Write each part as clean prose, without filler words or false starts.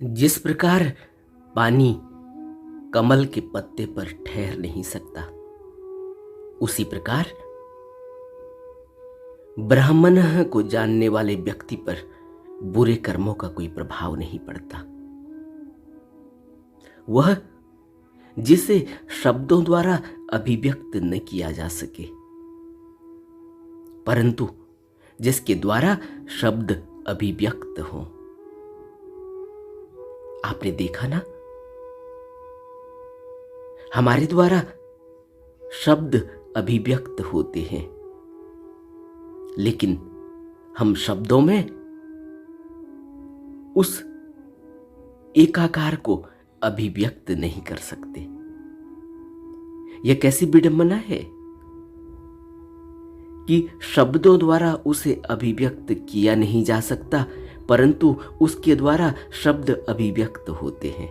जिस प्रकार पानी कमल के पत्ते पर ठहर नहीं सकता, उसी प्रकार ब्राह्मण को जानने वाले व्यक्ति पर बुरे कर्मों का कोई प्रभाव नहीं पड़ता। वह जिसे शब्दों द्वारा अभिव्यक्त न किया जा सके, परंतु जिसके द्वारा शब्द अभिव्यक्त हो। आपने देखा ना, हमारे द्वारा शब्द अभिव्यक्त होते हैं, लेकिन हम शब्दों में उस एकाकार को अभिव्यक्त नहीं कर सकते। यह कैसी विडंबना है कि शब्दों द्वारा उसे अभिव्यक्त किया नहीं जा सकता, परंतु उसके द्वारा शब्द अभिव्यक्त होते हैं,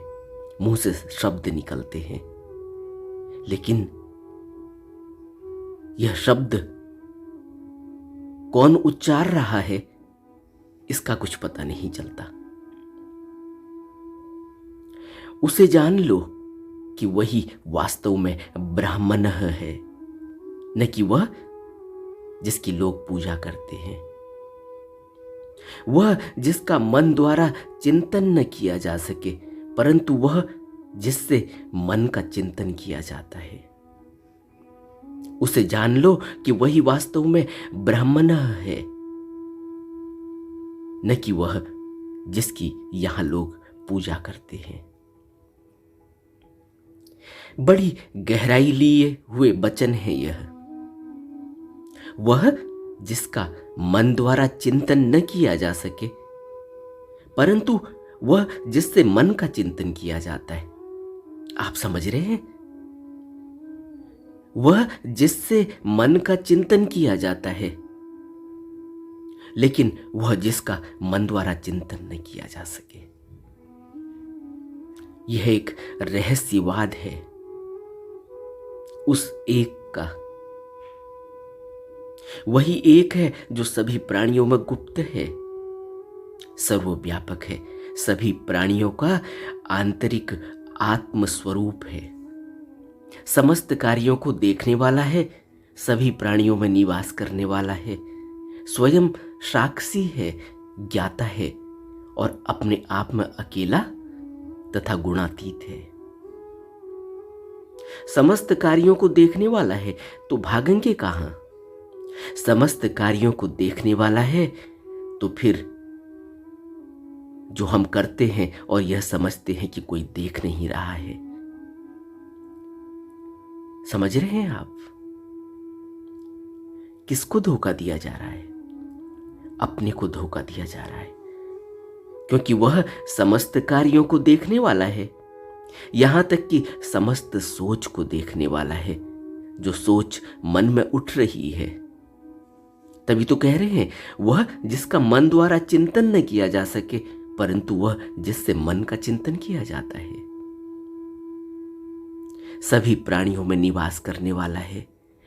मुंह से शब्द निकलते हैं, लेकिन यह शब्द कौन उच्चार रहा है इसका कुछ पता नहीं चलता। उसे जान लो कि वही वास्तव में ब्राह्मण है, न कि वह जिसकी लोग पूजा करते हैं, वह जिसका मन द्वारा चिंतन न किया जा सके, परंतु वह जिससे मन का चिंतन किया जाता है। उसे जान लो कि वही वास्तव में ब्राह्मण है, न कि वह जिसकी यहां लोग पूजा करते हैं। बड़ी गहराई लिए हुए वचन है यह। वह जिसका मन द्वारा चिंतन न किया जा सके, परंतु वह जिससे मन का चिंतन किया जाता है। आप समझ रहे हैं? वह जिससे मन का चिंतन किया जाता है, लेकिन वह जिसका मन द्वारा चिंतन न किया जा सके। यह एक रहस्यवाद है उस एक का। वही एक है जो सभी प्राणियों में गुप्त है, सर्वव्यापक है, सभी प्राणियों का आंतरिक आत्म स्वरूप है, समस्त कार्यों को देखने वाला है, सभी प्राणियों में निवास करने वाला है, स्वयं साक्षी है, ज्ञाता है और अपने आप में अकेला तथा गुणातीत है। समस्त कार्यों को देखने वाला है तो भागेंगे कहां? समस्त कार्यों को देखने वाला है तो फिर जो हम करते हैं और यह समझते हैं कि कोई देख नहीं रहा है। समझ रहे हैं आप? किसको धोखा दिया जा रहा है? अपने को धोखा दिया जा रहा है, क्योंकि वह समस्त कार्यों को देखने वाला है, यहां तक कि समस्त सोच को देखने वाला है, जो सोच मन में उठ रही है। तभी तो कह रहे हैं, वह जिसका मन द्वारा चिंतन न किया जा सके, परंतु वह जिससे मन का चिंतन किया जाता है। सभी प्राणियों में निवास करने वाला है,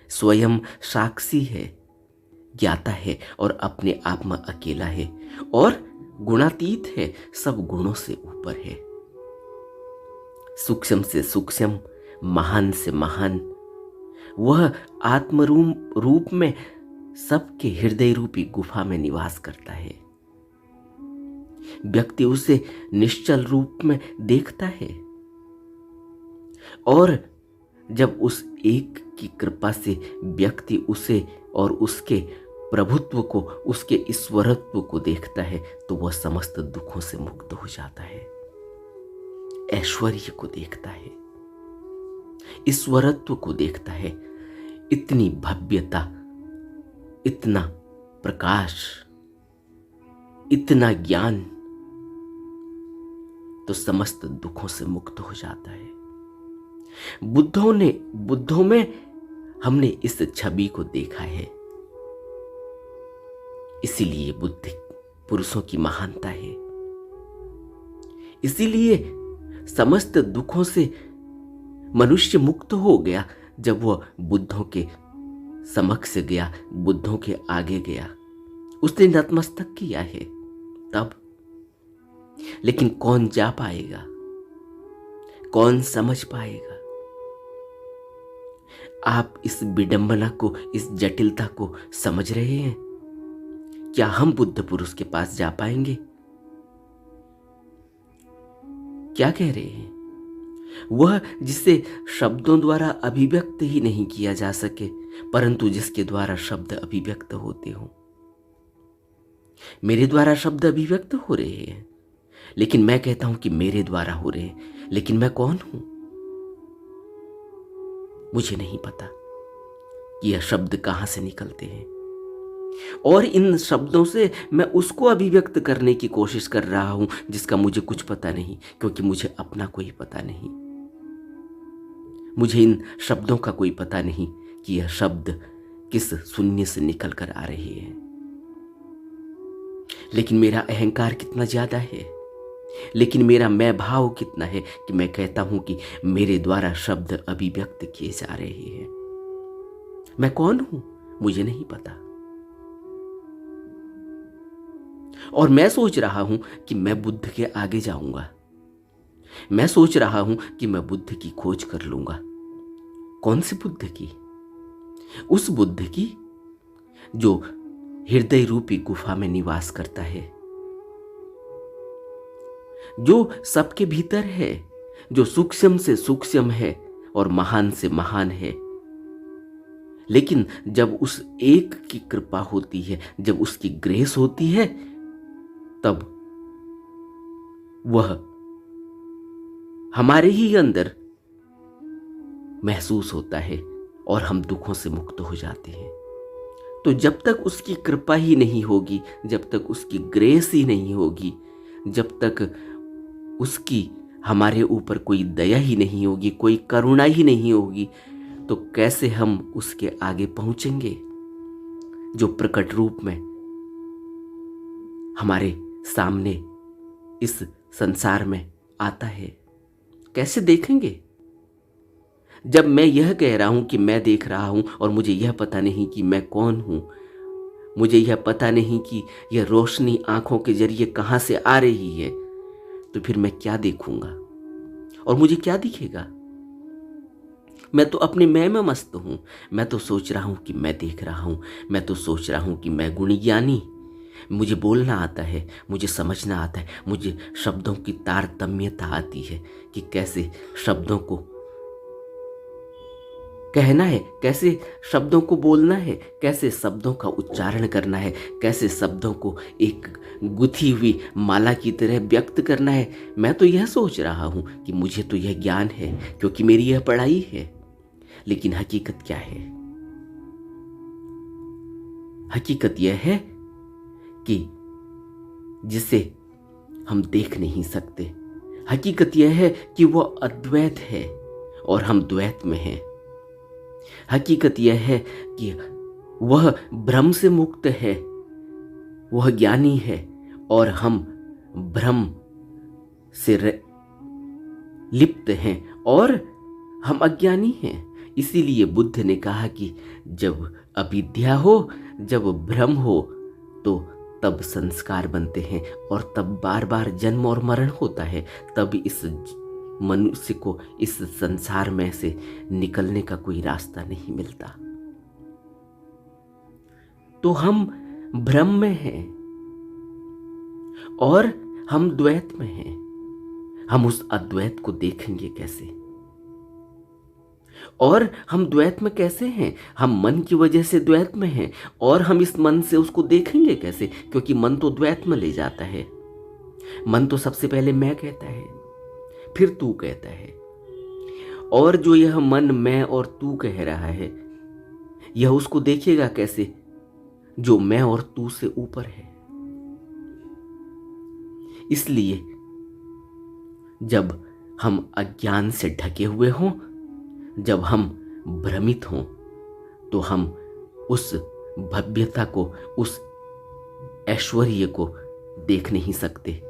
स्वयं साक्षी है, ज्ञाता है और अपने आप में अकेला है और गुणातीत है, सब गुणों से ऊपर है, सूक्ष्म से सूक्ष्म, महान से महान। वह आत्म रूप में सबके हृदय रूपी गुफा में निवास करता है। व्यक्ति उसे निश्चल रूप में देखता है और जब उस एक की कृपा से व्यक्ति उसे और उसके प्रभुत्व को, उसके ईश्वरत्व को देखता है, तो वह समस्त दुखों से मुक्त हो जाता है, ऐश्वर्य को देखता है, ईश्वरत्व को देखता है। इतनी भव्यता, इतना प्रकाश, इतना ज्ञान, तो समस्त दुखों से मुक्त हो जाता है। बुद्धों में हमने इस छवि को देखा है, इसीलिए बुद्ध पुरुषों की महानता है। इसीलिए समस्त दुखों से मनुष्य मुक्त हो गया जब वह बुद्धों के समक्ष गया, बुद्धों के आगे गया, उसने नतमस्तक किया है। तब लेकिन कौन जा पाएगा, कौन समझ पाएगा? आप इस विडंबना को, इस जटिलता को समझ रहे हैं? क्या हम बुद्ध पुरुष के पास जा पाएंगे? क्या कह रहे हैं? वह जिसे शब्दों द्वारा अभिव्यक्त ही नहीं किया जा सके, परंतु जिसके द्वारा शब्द अभिव्यक्त होते हो। मेरे द्वारा शब्द अभिव्यक्त हो रहे हैं, लेकिन मैं कहता हूं कि मेरे द्वारा हो रहे हैं, लेकिन मैं कौन हूं? मुझे नहीं पता कि यह शब्द कहां से निकलते हैं, और इन शब्दों से मैं उसको अभिव्यक्त करने की कोशिश कर रहा हूं जिसका मुझे कुछ पता नहीं, क्योंकि मुझे अपना कोई पता नहीं। मुझे इन शब्दों का कोई पता नहीं कि यह शब्द किस शून्य से निकल कर आ रहे हैं। लेकिन मेरा अहंकार कितना ज्यादा है, लेकिन मेरा मैं भाव कितना है कि मैं कहता हूं कि मेरे द्वारा शब्द अभिव्यक्त किए जा रहे हैं। मैं कौन हूं? मुझे नहीं पता। और मैं सोच रहा हूं कि मैं बुद्ध के आगे जाऊंगा। मैं सोच रहा हूं कि मैं बुद्ध की खोज कर लूंगा। कौन से बुद्ध की? उस बुद्ध की जो हृदय रूपी गुफा में निवास करता है, जो सबके भीतर है, जो सूक्ष्म से सूक्ष्म है और महान से महान है। लेकिन जब उस एक की कृपा होती है, जब उसकी ग्रेस होती है, तब वह हमारे ही अंदर महसूस होता है और हम दुखों से मुक्त हो जाते हैं। तो जब तक उसकी कृपा ही नहीं होगी, जब तक उसकी ग्रेस ही नहीं होगी, जब तक उसकी हमारे ऊपर कोई दया ही नहीं होगी, कोई करुणा ही नहीं होगी, तो कैसे हम उसके आगे पहुंचेंगे जो प्रकट रूप में हमारे सामने इस संसार में आता है? कैसे देखेंगे जब मैं यह कह रहा हूं कि मैं देख रहा हूं और मुझे यह पता नहीं कि मैं कौन हूं? मुझे यह पता नहीं कि यह रोशनी आंखों के जरिए कहां से आ रही है। तो फिर मैं क्या देखूंगा और मुझे क्या दिखेगा? मैं तो अपने मैं मस्त हूं। मैं तो सोच रहा हूं कि मैं देख रहा हूं। मैं तो सोच रहा हूं कि मैं गुणी ज्ञानी, मुझे बोलना आता है, मुझे समझना आता है, मुझे शब्दों की तारतम्यता आती है कि कैसे शब्दों को कहना है, कैसे शब्दों को बोलना है, कैसे शब्दों का उच्चारण करना है, कैसे शब्दों को एक गुथी हुई माला की तरह व्यक्त करना है। मैं तो यह सोच रहा हूं कि मुझे तो यह ज्ञान है क्योंकि मेरी यह पढ़ाई है। लेकिन हकीकत क्या है? हकीकत यह है कि जिसे हम देख नहीं सकते। हकीकत यह है कि वह अद्वैत है और हम द्वैत में हैं। हकीकत यह है कि वह भ्रम से मुक्त है, वह ज्ञानी है और हम भ्रम से लिप्त हैं और हम अज्ञानी हैं। इसीलिए बुद्ध ने कहा कि जब अविद्या हो, जब भ्रम हो, तो तब संस्कार बनते हैं और तब बार बार जन्म और मरण होता है। तब इस मनुष्य को इस संसार में से निकलने का कोई रास्ता नहीं मिलता। तो हम भ्रम में हैं और हम द्वैत में हैं। हम उस अद्वैत को देखेंगे कैसे? और हम द्वैत में कैसे हैं? हम मन की वजह से द्वैत में हैं और हम इस मन से उसको देखेंगे कैसे? क्योंकि मन तो द्वैत में ले जाता है। मन तो सबसे पहले मैं कहता है, फिर तू कहता है, और जो यह मन मैं और तू कह रहा है, यह उसको देखेगा कैसे जो मैं और तू से ऊपर है? इसलिए जब हम अज्ञान से ढके हुए हों, जब हम भ्रमित हों, तो हम उस भव्यता को, उस ऐश्वर्य को देख नहीं सकते।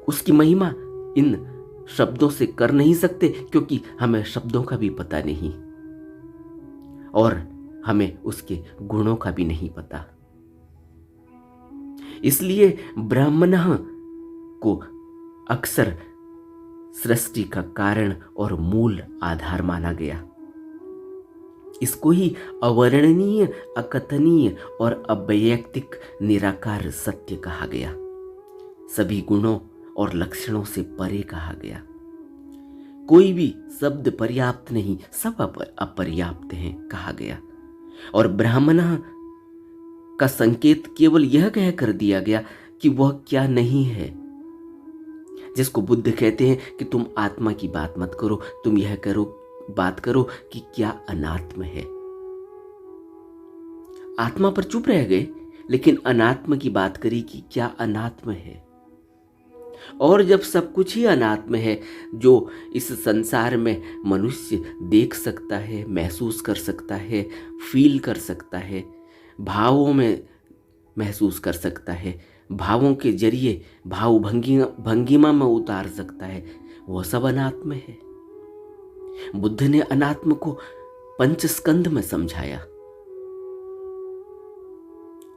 उसकी महिमा इन शब्दों से कर नहीं सकते क्योंकि हमें शब्दों का भी पता नहीं और हमें उसके गुणों का भी नहीं पता। इसलिए ब्राह्मणः को अक्सर सृष्टि का कारण और मूल आधार माना गया। इसको ही अवर्णनीय, अकथनीय और अवैयक्तिक निराकार सत्य कहा गया। सभी गुणों और लक्षणों से परे कहा गया। कोई भी शब्द पर्याप्त नहीं, सब अपर्याप्त हैं कहा गया। और ब्राह्मण का संकेत केवल यह कहकर दिया गया कि वह क्या नहीं है। जिसको बुद्ध कहते हैं कि तुम आत्मा की बात मत करो, तुम यह बात करो कि क्या अनात्म है। आत्मा पर चुप रह गए, लेकिन अनात्म की बात करी कि क्या अनात्म है। और जब सब कुछ ही अनात्म है, जो इस संसार में मनुष्य देख सकता है, महसूस कर सकता है, फील कर सकता है, भावों में महसूस कर सकता है, भावों के जरिए भाव भंगिमा में उतार सकता है, वह सब अनात्म है। बुद्ध ने अनात्म को पंचस्कंध में समझाया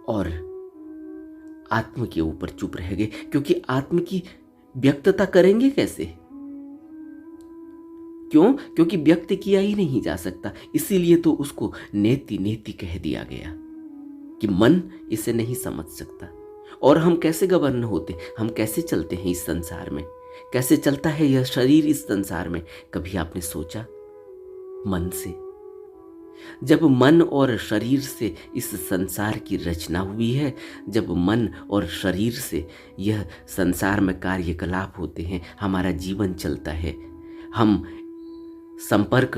और आत्म के ऊपर चुप रह गए, क्योंकि आत्म की व्यक्तता करेंगे कैसे? क्यों? क्योंकि व्यक्त किया ही नहीं जा सकता। इसीलिए तो उसको नेति नेति कह दिया गया कि मन इसे नहीं समझ सकता। और हम कैसे गवर्न होते, हम कैसे चलते हैं इस संसार में, कैसे चलता है यह शरीर इस संसार में? कभी आपने सोचा? मन से। जब मन और शरीर से इस संसार की रचना हुई है, जब मन और शरीर से यह संसार में कार्यकलाप होते हैं, हमारा जीवन चलता है, हम संपर्क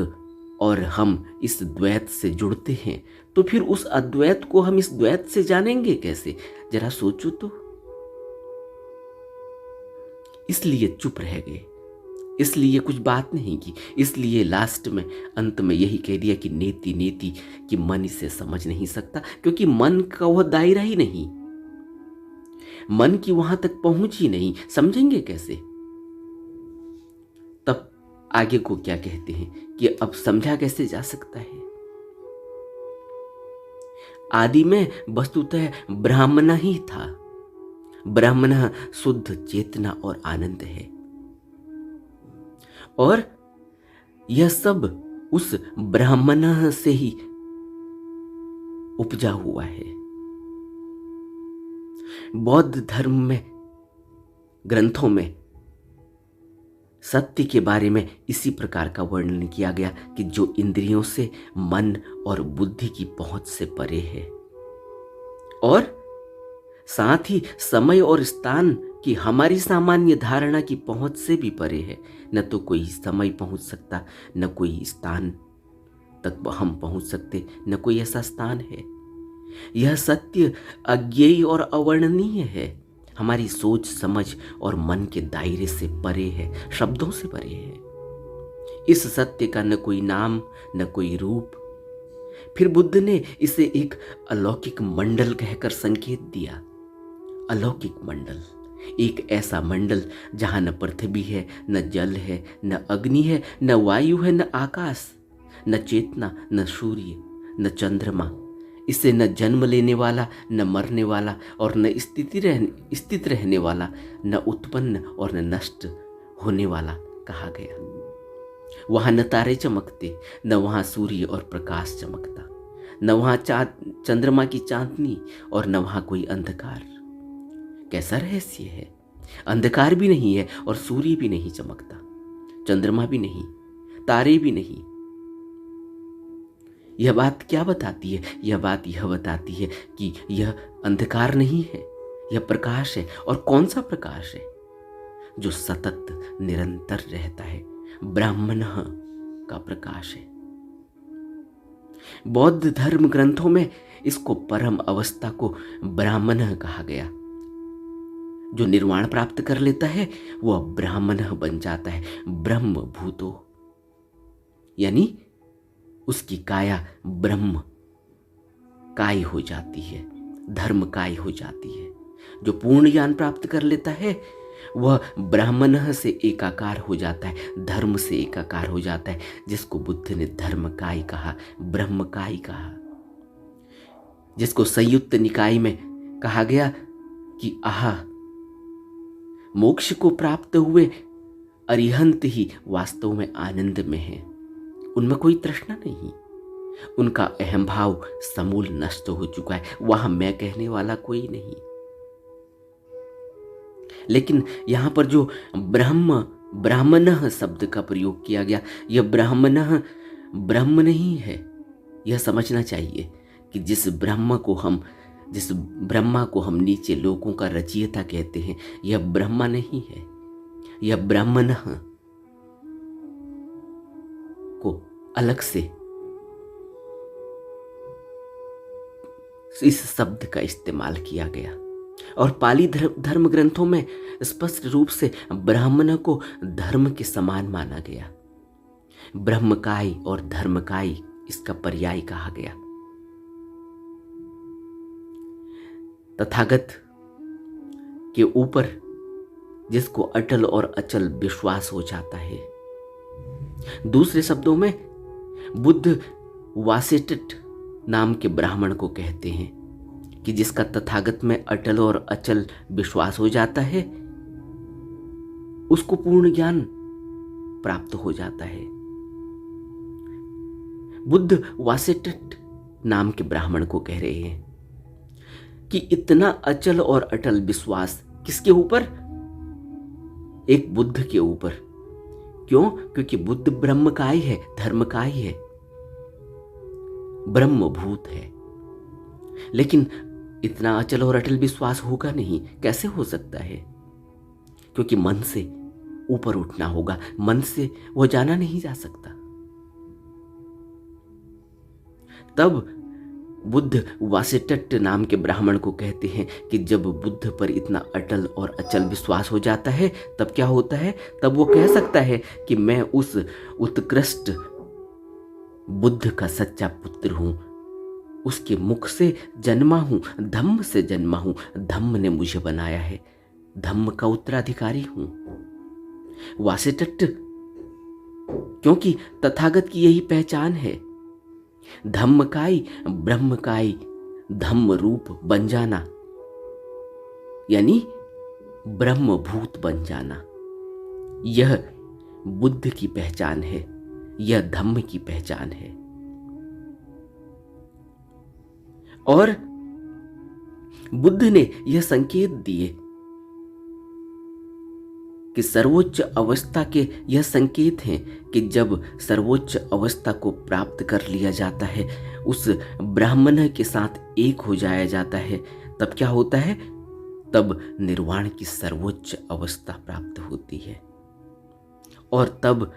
और हम इस द्वैत से जुड़ते हैं, तो फिर उस अद्वैत को हम इस द्वैत से जानेंगे कैसे? जरा सोचो तो। इसलिए चुप रह गए, इसलिए कुछ बात नहीं की, इसलिए लास्ट में, अंत में यही कह दिया कि नेति नेति, कि मन इसे समझ नहीं सकता, क्योंकि मन का वह दायरा ही नहीं, मन की वहां तक पहुंच ही नहीं, समझेंगे कैसे? तब आगे को क्या कहते हैं कि अब समझा कैसे जा सकता है? आदि में वस्तुतः ब्राह्मण ही था। ब्राह्मण शुद्ध चेतना और आनंद है, और यह सब उस ब्राह्मण से ही उपजा हुआ है। बौद्ध धर्म में ग्रंथों में सत्य के बारे में इसी प्रकार का वर्णन किया गया कि जो इंद्रियों से, मन और बुद्धि की पहुंच से परे है, और साथ ही समय और स्थान की हमारी सामान्य धारणा की पहुंच से भी परे है। न तो कोई समय पहुंच सकता, न कोई स्थान तक हम पहुंच सकते, न कोई ऐसा स्थान है। यह सत्य अज्ञेय और अवर्णनीय है, हमारी सोच समझ और मन के दायरे से परे है, शब्दों से परे है। इस सत्य का न कोई नाम, न कोई रूप। फिर बुद्ध ने इसे एक अलौकिक मंडल कहकर संकेत दिया। अलौकिक मंडल, एक ऐसा मंडल जहां न पृथ्वी है, न जल है, न अग्नि है, न वायु है, न आकाश, न चेतना, न सूर्य, न चंद्रमा। इसे न जन्म लेने वाला, न मरने वाला, और न स्थित रहने वाला, न उत्पन्न और न नष्ट होने वाला कहा गया। वहां न तारे चमकते, न वहां सूर्य और प्रकाश चमकता, न वहां चंद्रमा की चांदनी, और न वहां कोई अंधकार। कैसा रहस्य है! अंधकार भी नहीं है और सूर्य भी नहीं चमकता, चंद्रमा भी नहीं, तारे भी नहीं। यह बात क्या बताती है? यह बात यह बताती है कि यह अंधकार नहीं है, यह प्रकाश है। और कौन सा प्रकाश है? जो सतत निरंतर रहता है, ब्राह्मण का प्रकाश है। बौद्ध धर्म ग्रंथों में इसको परम अवस्था को ब्राह्मण कहा गया। जो निर्वाण प्राप्त कर लेता है वह ब्राह्मण बन जाता है, ब्रह्म भूतो, यानी उसकी काया ब्रह्म काय हो जाती है, धर्म काय हो जाती है। जो पूर्ण ज्ञान प्राप्त कर लेता है वह ब्राह्मण से एकाकार हो जाता है, धर्म से एकाकार हो जाता है, जिसको बुद्ध ने धर्म काय कहा, ब्रह्म काय कहा। जिसको संयुक्त निकाय में कहा गया कि आहा, मोक्ष को प्राप्त हुए अरिहंत ही वास्तव में आनंद में हैं। उनमें कोई तृष्णा नहीं, उनका अहम भाव समूल नष्ट हो चुका है। वहां मैं कहने वाला कोई नहीं। लेकिन यहां पर जो ब्राह्मणः शब्द का प्रयोग किया गया, यह ब्राह्मणः ब्रह्म नहीं है। यह समझना चाहिए कि जिस ब्रह्मा को हम नीचे लोकों का रचयिता कहते हैं, यह ब्रह्मा नहीं है, यह ब्राह्मणः को अलग से इस शब्द का इस्तेमाल किया गया। और पाली धर्म ग्रंथों में स्पष्ट रूप से ब्राह्मण को धर्म के समान माना गया। ब्रह्मकाय और धर्मकाय इसका पर्याय कहा गया। तथागत के ऊपर जिसको अटल और अचल विश्वास हो जाता है, दूसरे शब्दों में बुद्ध वासिष्ठ नाम के ब्राह्मण को कहते हैं कि जिसका तथागत में अटल और अचल विश्वास हो जाता है, उसको पूर्ण ज्ञान प्राप्त हो जाता है। बुद्ध वासिष्ठ नाम के ब्राह्मण को कह रहे हैं कि इतना अचल और अटल विश्वास किसके ऊपर? एक बुद्ध के ऊपर। क्यों? क्योंकि बुद्ध ब्रह्मकाय है, धर्मकाय है, ब्रह्मभूत है। लेकिन इतना अचल और अटल विश्वास होगा नहीं। कैसे हो सकता है? क्योंकि मन से ऊपर उठना होगा, मन से वो जाना नहीं जा सकता। तब बुद्ध वासिष्ठ नाम के ब्राह्मण को कहते हैं कि जब बुद्ध पर इतना अटल और अचल विश्वास हो जाता है, तब क्या होता है? तब वो कह सकता है कि मैं उस उत्कृष्ट बुद्ध का सच्चा पुत्र हूं, उसके मुख से जन्मा हूं, धम्म से जन्मा हूं, धम्म ने मुझे बनाया है, धम्म का उत्तराधिकारी हूं। वासिष्ठ, क्योंकि तथागत की यही पहचान है, धम्मकाय ब्रह्मकाय, धम्म रूप बन जाना, यानी ब्रह्मभूत बन जाना। यह बुद्ध की पहचान है, यह धम्म की पहचान है। और बुद्ध ने यह संकेत दिए कि सर्वोच्च अवस्था के यह संकेत हैं कि जब सर्वोच्च अवस्था को प्राप्त कर लिया जाता है, उस ब्राह्मण के साथ एक हो जाया जाता है, तब क्या होता है? तब निर्वाण की सर्वोच्च अवस्था प्राप्त होती है। और तब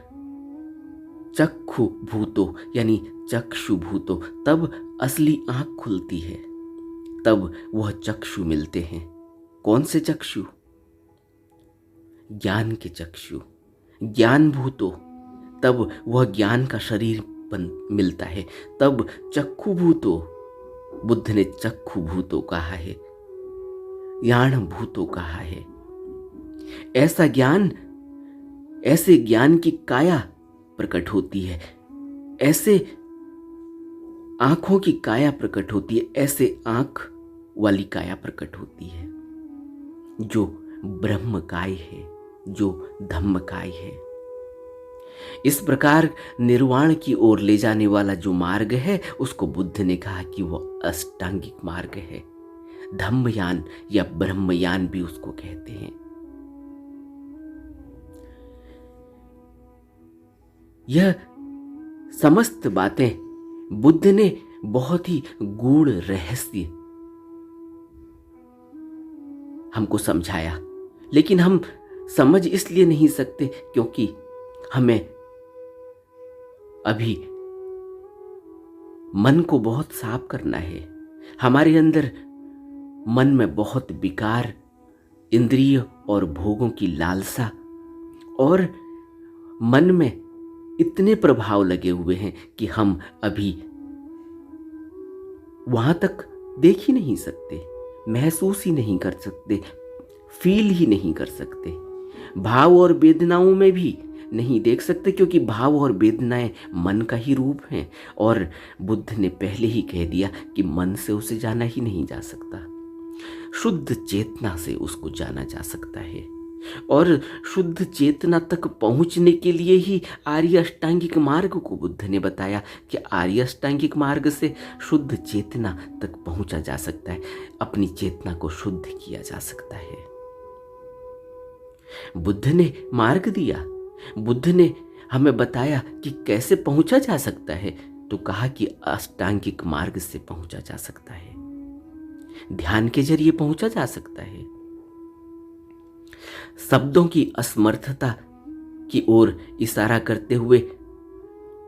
चक्षु भूतो यानी चक्षु भूतो, तब असली आंख खुलती है, तब वह चक्षु मिलते हैं। कौन से चक्षु? ज्ञान के चक्षु, ज्ञान भूतो, तब वह ज्ञान का शरीर मिलता है, तब चक्षु भूतो, बुद्ध ने चक्षु भूतो कहा है, ज्ञान भूतो कहा है। ऐसा ज्ञान, ऐसे ज्ञान की काया प्रकट होती है, ऐसे आंखों की काया प्रकट होती है, ऐसे आंख वाली काया प्रकट होती है जो ब्रह्मकाय है, जो धम्मकाय है। इस प्रकार निर्वाण की ओर ले जाने वाला जो मार्ग है, उसको बुद्ध ने कहा कि वह अष्टांगिक मार्ग है। धम्मयान या ब्रह्मयान भी उसको कहते हैं। यह समस्त बातें बुद्ध ने बहुत ही गूढ़ रहस्य हमको समझाया, लेकिन हम समझ इसलिए नहीं सकते क्योंकि हमें अभी मन को बहुत साफ करना है। हमारे अंदर मन में बहुत विकार, इंद्रिय और भोगों की लालसा, और मन में इतने प्रभाव लगे हुए हैं कि हम अभी वहां तक देख ही नहीं सकते, महसूस ही नहीं कर सकते, फील ही नहीं कर सकते, भाव और वेदनाओं में भी नहीं देख सकते, क्योंकि भाव और वेदनाएं मन का ही रूप हैं। और बुद्ध ने पहले ही कह दिया कि मन से उसे जाना ही नहीं जा सकता, शुद्ध चेतना से उसको जाना जा सकता है। और शुद्ध चेतना तक पहुंचने के लिए ही आर्य अष्टांगिक मार्ग को बुद्ध ने बताया कि आर्य अष्टांगिक मार्ग से शुद्ध चेतना तक पहुंचा जा सकता है, अपनी चेतना को शुद्ध किया जा सकता है। बुद्ध ने मार्ग दिया, बुद्ध ने हमें बताया कि कैसे पहुंचा जा सकता है, तो कहा कि अष्टांगिक मार्ग से पहुंचा जा सकता है, ध्यान के जरिए पहुंचा जा सकता है। शब्दों की असमर्थता की ओर इशारा करते हुए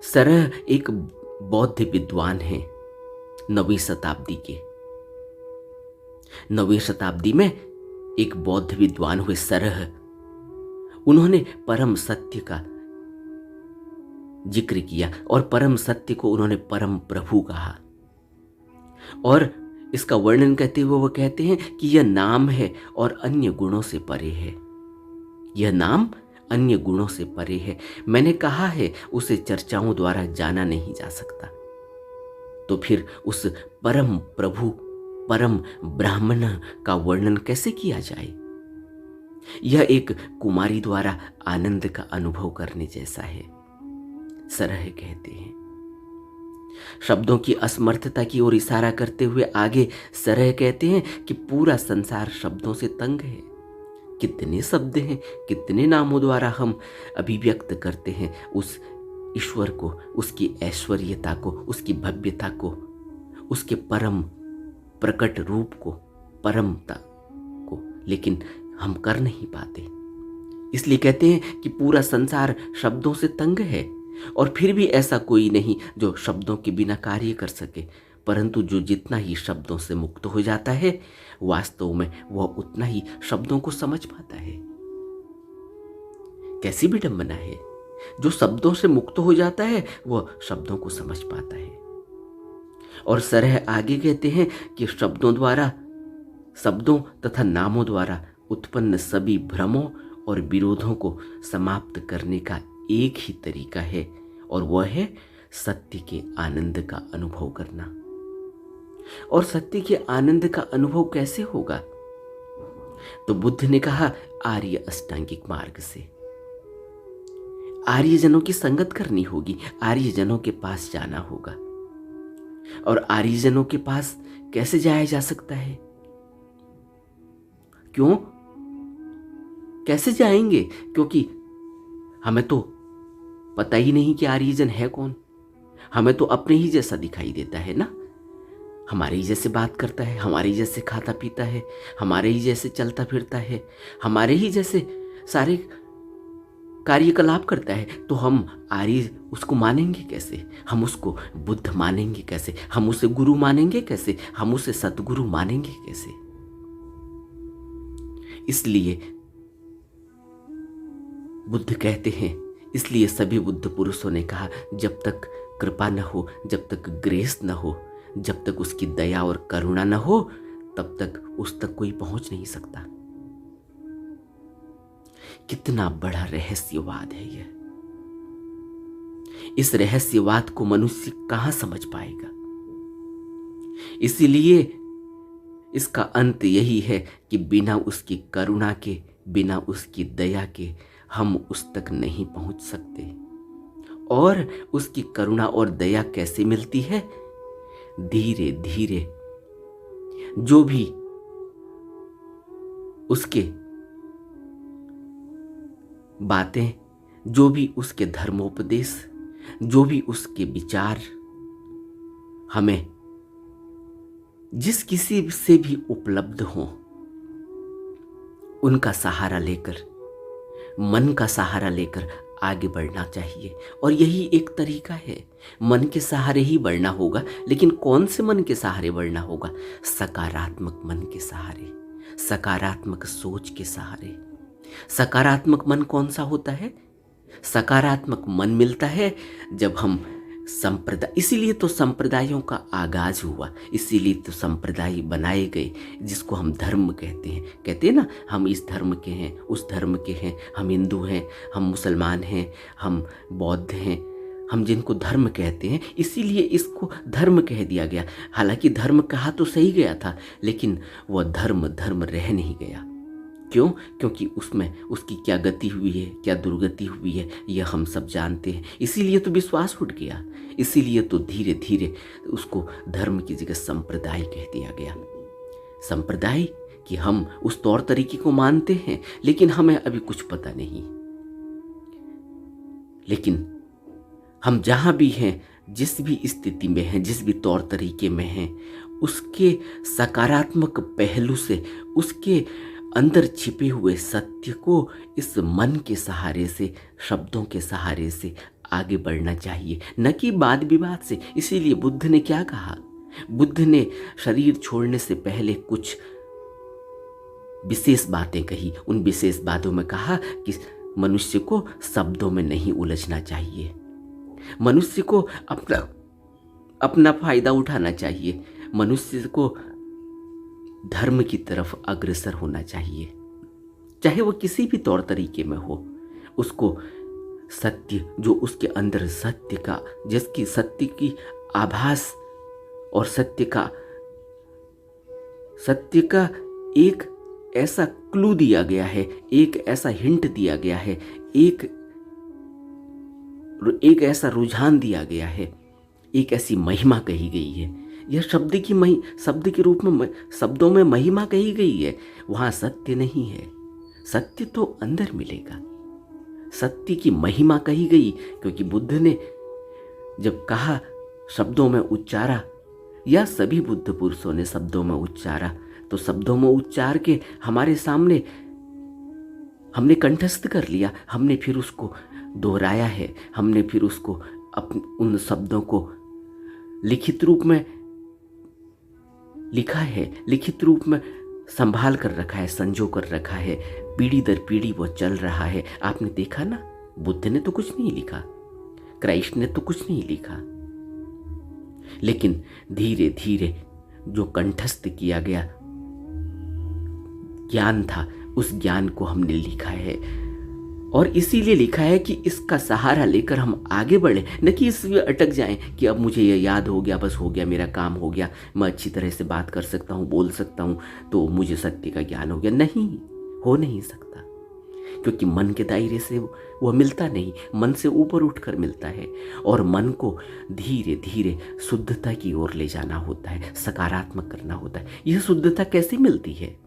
सरह एक बौद्ध विद्वान हैं, 9वीं शताब्दी के। 9वीं शताब्दी में एक बौद्ध विद्वान हुए सरह, उन्होंने परम सत्य का जिक्र किया और परम सत्य को उन्होंने परम प्रभु कहा। और इसका वर्णन करते हुए वो कहते हैं कि यह नाम है और अन्य गुणों से परे है। यह नाम अन्य गुणों से परे है। मैंने कहा है उसे चर्चाओं द्वारा जाना नहीं जा सकता। तो फिर उस परम प्रभु, परम ब्राह्मण का वर्णन कैसे किया जाए? यह एक कुमारी द्वारा आनंद का अनुभव करने जैसा है, सरह कहते हैं। शब्दों की असमर्थता की ओर इशारा करते हुए आगे सरह कहते हैं कि पूरा संसार शब्दों से तंग है। कितने शब्द हैं, कितने नामों द्वारा हम अभिव्यक्त करते हैं उस ईश्वर को, उसकी ऐश्वर्यता को, उसकी भव्यता को, उसके परम प्रकट रूप को, परमता को, लेकिन हम कर नहीं पाते। इसलिए कहते हैं कि पूरा संसार शब्दों से तंग है, और फिर भी ऐसा कोई नहीं जो शब्दों के बिना कार्य कर सके, परंतु जो जितना ही शब्दों से मुक्त हो जाता है, वास्तव में वह उतना ही शब्दों को समझ पाता है। कैसी विडंबना है! जो शब्दों से मुक्त हो जाता है वह शब्दों को समझ पाता है। और सरह आगे कहते हैं कि शब्दों तथा नामों द्वारा उत्पन्न सभी भ्रमों और विरोधों को समाप्त करने का एक ही तरीका है, और वह है सत्य के आनंद का अनुभव करना। और सत्य के आनंद का अनुभव कैसे होगा? तो बुद्ध ने कहा आर्य अष्टांगिक मार्ग से। आर्यजनों की संगत करनी होगी, आर्यजनों के पास जाना होगा। और आर्यजनों के पास कैसे जाया जा सकता है? क्यों? कैसे जाएंगे? क्योंकि हमें तो पता ही नहीं कि आर्यजन है कौन। हमें तो अपने ही जैसा दिखाई देता है ना, हमारे ही जैसे बात करता है, हमारे ही जैसे खाता पीता है, हमारे ही जैसे चलता फिरता है, हमारे ही जैसे सारे कार्यकलाप करता है। तो हम आर्य उसको मानेंगे कैसे? हम उसको बुद्ध मानेंगे कैसे? हम उसे गुरु मानेंगे कैसे? हम उसे सतगुरु मानेंगे कैसे? इसलिए बुद्ध कहते हैं, इसलिए सभी बुद्ध पुरुषों ने कहा जब तक कृपा न हो, जब तक ग्रेस न हो, जब तक उसकी दया और करुणा न हो, तब तक उस तक कोई पहुंच नहीं सकता। कितना बड़ा रहस्यवाद है यह! इस रहस्यवाद को मनुष्य कहां समझ पाएगा? इसीलिए इसका अंत यही है कि बिना उसकी करुणा के, बिना उसकी दया के हम उस तक नहीं पहुंच सकते। और उसकी करुणा और दया कैसे मिलती है? धीरे धीरे जो भी उसके बातें, जो भी उसके धर्मोपदेश, जो भी उसके विचार हमें जिस किसी से भी उपलब्ध हो, उनका सहारा लेकर, मन का सहारा लेकर आगे बढ़ना चाहिए। और यही एक तरीका है, मन के सहारे ही बढ़ना होगा। लेकिन कौन से मन के सहारे बढ़ना होगा? सकारात्मक मन के सहारे, सकारात्मक सोच के सहारे। सकारात्मक मन कौन सा होता है? सकारात्मक मन मिलता है जब हम संप्रदाय, इसीलिए तो संप्रदायों का आगाज हुआ, इसीलिए तो संप्रदाय बनाए गए जिसको हम धर्म कहते हैं। कहते हैं ना, हम इस धर्म के हैं, उस धर्म के हैं, हम हिंदू हैं, हम मुसलमान हैं, हम बौद्ध हैं, हम जिनको धर्म कहते हैं, इसीलिए इसको धर्म कह दिया गया। हालांकि धर्म कहा तो सही गया था, लेकिन वह धर्म रह नहीं गया। क्यों? क्योंकि उसमें उसकी क्या गति हुई है, क्या दुर्गति हुई है, यह हम सब जानते हैं। इसीलिए तो विश्वास उठ गया, इसीलिए तो धीरे धीरे उसको धर्म की जगह संप्रदाय कह दिया गया। संप्रदाय कि हम उस तौर तरीके को मानते हैं, लेकिन हमें अभी कुछ पता नहीं। लेकिन हम जहां भी हैं, जिस भी स्थिति में हैं, जिस भी तौर तरीके में हैं, उसके सकारात्मक पहलू से, उसके अंदर छिपे हुए सत्य को इस मन के सहारे से, शब्दों के सहारे से आगे बढ़ना चाहिए, न कि वाद विवाद से। इसीलिए बुद्ध ने क्या कहा? बुद्ध ने शरीर छोड़ने से पहले कुछ विशेष बातें कही। उन विशेष बातों में कहा कि मनुष्य को शब्दों में नहीं उलझना चाहिए, मनुष्य को अपना फायदा उठाना चाहिए, मनुष्य को धर्म की तरफ अग्रसर होना चाहिए, चाहे वो किसी भी तौर तरीके में हो। उसको सत्य, जो उसके अंदर सत्य का, जिसकी सत्य की आभास और सत्य का एक ऐसा क्लू दिया गया है, एक ऐसा हिंट दिया गया है, एक ऐसा रुझान दिया गया है, एक ऐसी महिमा कही गई है। यह शब्द के रूप में, शब्दों में महिमा कही गई है। वहां सत्य नहीं है, सत्य तो अंदर मिलेगा। सत्य की महिमा कही गई, क्योंकि बुद्ध ने जब कहा, शब्दों में उच्चारा, या सभी बुद्ध पुरुषों ने शब्दों में उच्चारा, तो शब्दों में उच्चार के हमारे सामने हमने कंठस्थ कर लिया, हमने फिर उसको दोहराया है, हमने फिर उसको उन शब्दों को लिखित रूप में लिखा है, लिखित रूप में संभाल कर रखा है, संजो कर रखा है, पीढ़ी दर पीढ़ी वो चल रहा है। आपने देखा ना, बुद्ध ने तो कुछ नहीं लिखा, क्राइस्ट ने तो कुछ नहीं लिखा, लेकिन धीरे धीरे जो कंठस्थ किया गया ज्ञान था, उस ज्ञान को हमने लिखा है। और इसीलिए लिखा है कि इसका सहारा लेकर हम आगे बढ़े, न कि इसमें अटक जाएं कि अब मुझे यह याद हो गया, बस हो गया, मेरा काम हो गया, मैं अच्छी तरह से बात कर सकता हूँ, बोल सकता हूँ, तो मुझे सत्य का ज्ञान हो गया। नहीं, हो नहीं सकता, क्योंकि मन के दायरे से वह मिलता नहीं, मन से ऊपर उठकर मिलता है। और मन को धीरे धीरे शुद्धता की ओर ले जाना होता है, सकारात्मक करना होता है। यह शुद्धता कैसे मिलती है?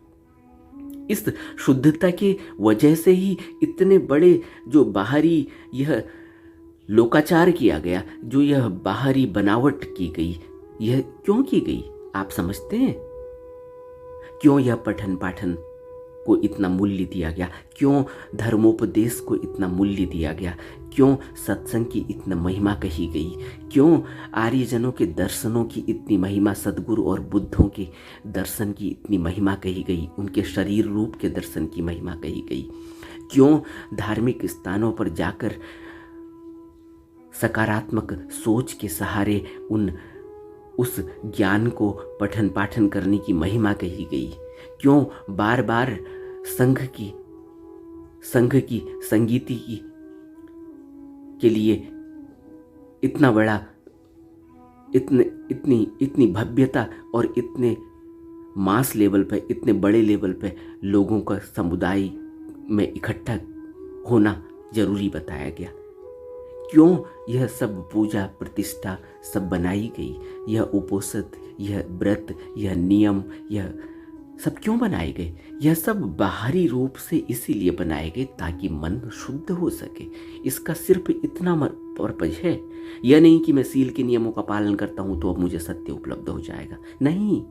इस शुद्धता की वजह से ही इतने बड़े जो बाहरी यह लोकाचार किया गया, जो यह बाहरी बनावट की गई, यह क्यों की गई आप समझते हैं? क्यों यह पठन पाठन को इतना मूल्य दिया गया? क्यों धर्मोपदेश को इतना मूल्य दिया गया? क्यों सत्संग की इतनी महिमा कही गई? क्यों आर्यजनों के दर्शनों की इतनी महिमा, सद्गुरु और बुद्धों के दर्शन की इतनी महिमा कही गई, उनके शरीर रूप के दर्शन की महिमा कही गई? क्यों धार्मिक स्थानों पर जाकर सकारात्मक सोच के सहारे उस ज्ञान को पठन पाठन करने की महिमा कही गई? क्यों बार बार संघ की संगीति की के लिए इतना बड़ा, इतनी भव्यता और इतने मास लेवल पे, इतने बड़े लेवल पे लोगों का समुदाय में इकट्ठा होना जरूरी बताया गया? क्यों यह सब पूजा प्रतिष्ठा सब बनाई गई? यह उपोषण, यह व्रत, यह नियम, यह सब क्यों बनाए गए? यह सब बाहरी रूप से इसीलिए बनाए गए ताकि मन शुद्ध हो सके। इसका सिर्फ इतना पर्पज है। यह नहीं कि मैं शील के नियमों का पालन करता हूं तो अब मुझे सत्य उपलब्ध हो जाएगा। नहीं,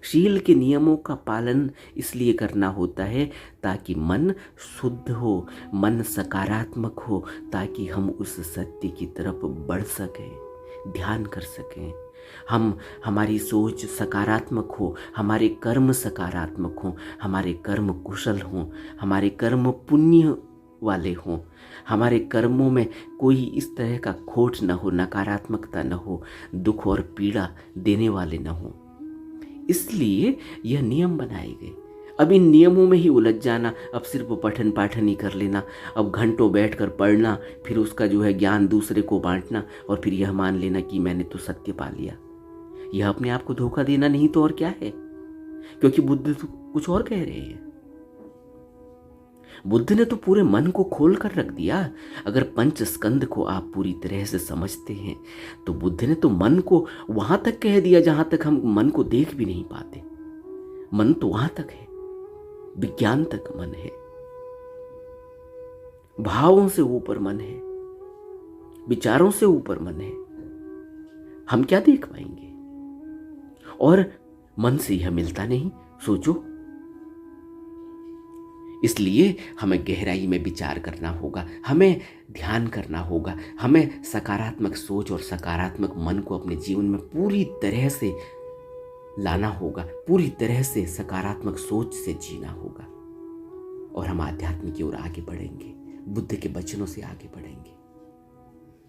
शील के नियमों का पालन इसलिए करना होता है ताकि मन शुद्ध हो, मन सकारात्मक हो, ताकि हम उस सत्य की तरफ बढ़ सकें, ध्यान कर सकें। हमारी सोच सकारात्मक हो, हमारे कर्म सकारात्मक हों, हमारे कर्म कुशल हों, हमारे कर्म पुण्य वाले हों, हमारे कर्मों में कोई इस तरह का खोट न हो, नकारात्मकता न हो, दुख और पीड़ा देने वाले न हो। इसलिए यह नियम बनाए गए। अब इन नियमों में ही उलझ जाना, अब सिर्फ पठन पाठन ही कर लेना, अब घंटों बैठकर पढ़ना, फिर उसका जो है ज्ञान दूसरे को बांटना, और फिर यह मान लेना कि मैंने तो सत्य पा लिया। यह अपने आप को धोखा देना नहीं तो और क्या है? क्योंकि बुद्ध तो कुछ और कह रहे हैं। बुद्ध ने तो पूरे मन को खोल कर रख दिया। अगर पंच स्कंद को आप पूरी तरह से समझते हैं तो बुद्ध ने तो मन को वहां तक कह दिया जहां तक हम मन को देख भी नहीं पाते। मन तो वहां तक है, विज्ञान तक मन है, भावों से ऊपर मन है, विचारों से ऊपर मन है। हम क्या देख पाएंगे? और मन से यह मिलता नहीं, सोचो। इसलिए हमें गहराई में विचार करना होगा, हमें ध्यान करना होगा, हमें सकारात्मक सोच और सकारात्मक मन को अपने जीवन में पूरी तरह से लाना होगा, पूरी तरह से सकारात्मक सोच से जीना होगा और हम आध्यात्म की ओर आगे बढ़ेंगे, बुद्ध के वचनों से आगे बढ़ेंगे।